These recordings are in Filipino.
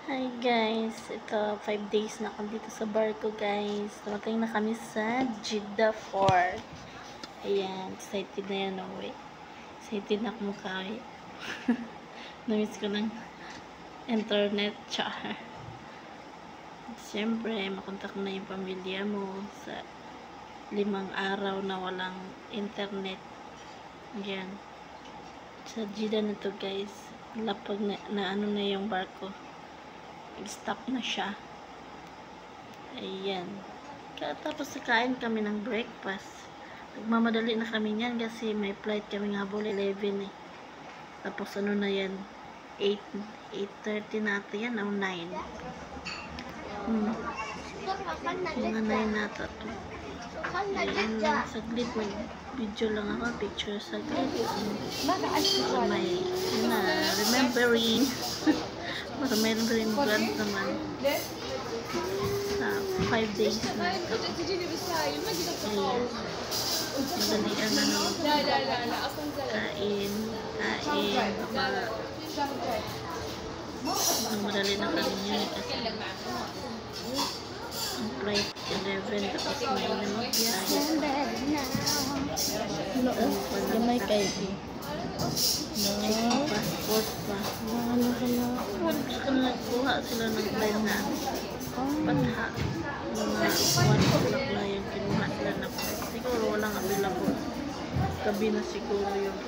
Hi guys, ito 5 days na kami dito sa barko guys. Dumating na kami sa Jeddah Fort. Ayan, excited na yan uwi. Excited na ako makauwi. Namiss ko ng internet, char. Siyempre, makontak mo na yung pamilya mo sa 5 araw na walang internet. Ayan. Sa Jeddah na to guys. Lapag na ano na yung barko. Stop na siya. Ayan. Tapos nakain kami ng breakfast. Nagmamadali na kami niyan kasi may flight kami nga habol 11 eh. Tapos ano na yan? 8:30 na ata yan o 9. Mga 9 na ata to. Ayan, saglit may video lang ako. Picture saglit. So may, yun na, remembering. Para may remembrance naman. Sa 5 days na ito. Ayan. Madalian na naman. Kain. Madali na kami yun kasi ang flight 11 tapos may magbiyahe. Gamay kayo. Check yung passport pa. Gusto ka na nagkuha sila ng flight na patha. Mga 1 o'clock na yung kinuha sila na flight. Siguro walang available. Gabi na siguro yung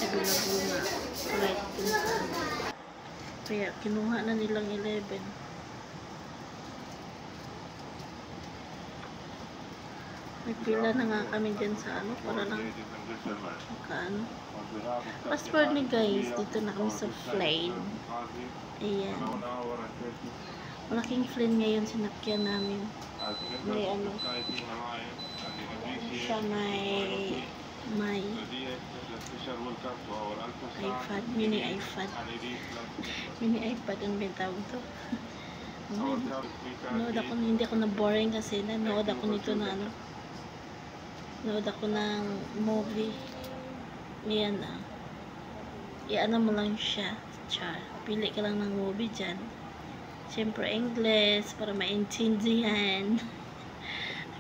available na flight. Kaya kinuha na nilang 11. May pila na nga kami dyan sa ano para lang makaano. Passport ni guys, dito na kami sa plane. Ayan. Malaking plane ngayon sinakyan namin. May ano siya may iPad, mini iPad. Mini iPad ang bintawag to. Nanood ako, hindi ako na boring kasi nanood ako nito na ano. Nanood ako ng movie. Yan ah. I-ano mo lang siya. Char. Pili ka lang ng movie dyan. Siyempre English para maintindihan.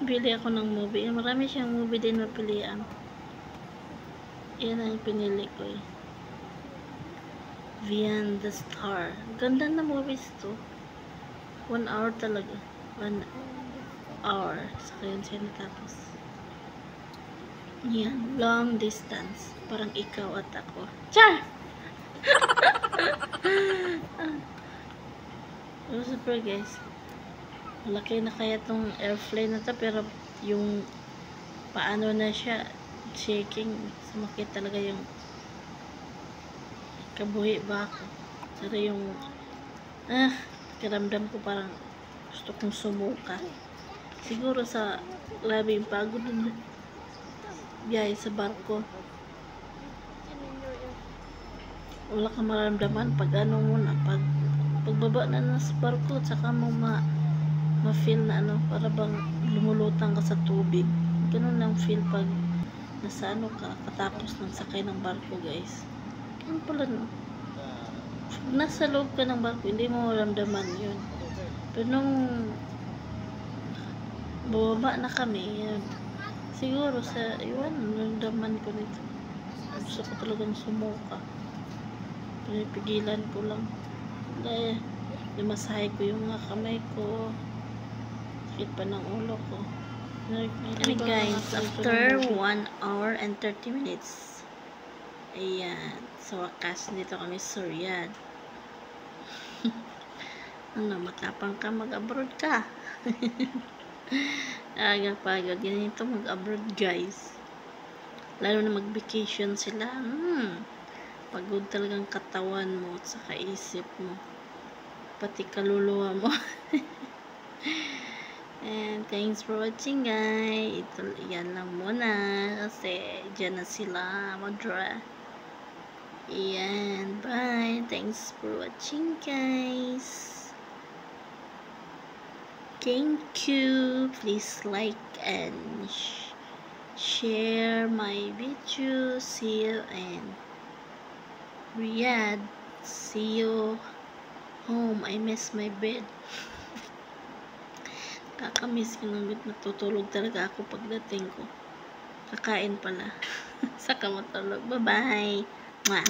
Pili ako ng movie. Marami siyang movie din mapilian. Yan ang pinili ko eh. Beyond the Star. Ganda na movies to. 1 hour talaga. 1 hour. Saka yun siya natapos. Yan. Long distance. Parang ikaw at ako. Char! Super guys. Malaki na kaya tong airplane na to. Pero yung paano na siya shaking. Sumakit talaga yung kabuhi ba ako. Pero yung karamdam ko parang gusto kong sumuka. Siguro sa labing pagod na biyahe sa barko. Wala ka maramdaman pag ano muna, pagbaba na sa barko, tsaka mo ma-feel na ano, para bang lumulutang ka sa tubig. Ganun ang feel pag nasa ano ka, katapos ng sakay ng barko guys. Ano pala no? Nasa loob ka ng barko, hindi mo maramdaman yun. Pero nung bumaba na kami, yun, siguro sa, iwan, naramdaman ko nito. Gusto ko talagang sumuka. Pinipigilan ko lang. Dahil, limasahe ko yung mga kamay ko. Sakit pa ng ulo ko. Hey guys, after 1 hour and 30 minutes. Ayan. Sa wakas, dito kami sa Riyadh. Ano, matapang ka, mag-abroad ka. Agad-pagod. Ganito mag-abroad guys. Lalo na mag-vacation sila. Pagod talagang katawan mo at saka isip mo. Pati kaluluwa mo. And thanks for watching guys. Yan lang muna. Kasi dyan na sila mag-draw. Ayan. Bye. Thanks for watching guys. Thank you. Please like and share my video. See you in Riyadh. See you home. I miss my bed. Kakamiss ko ng bed. Natutulog talaga ako pagdating ko. Kakain pala. Saka matulog. Bye-bye. Mwah.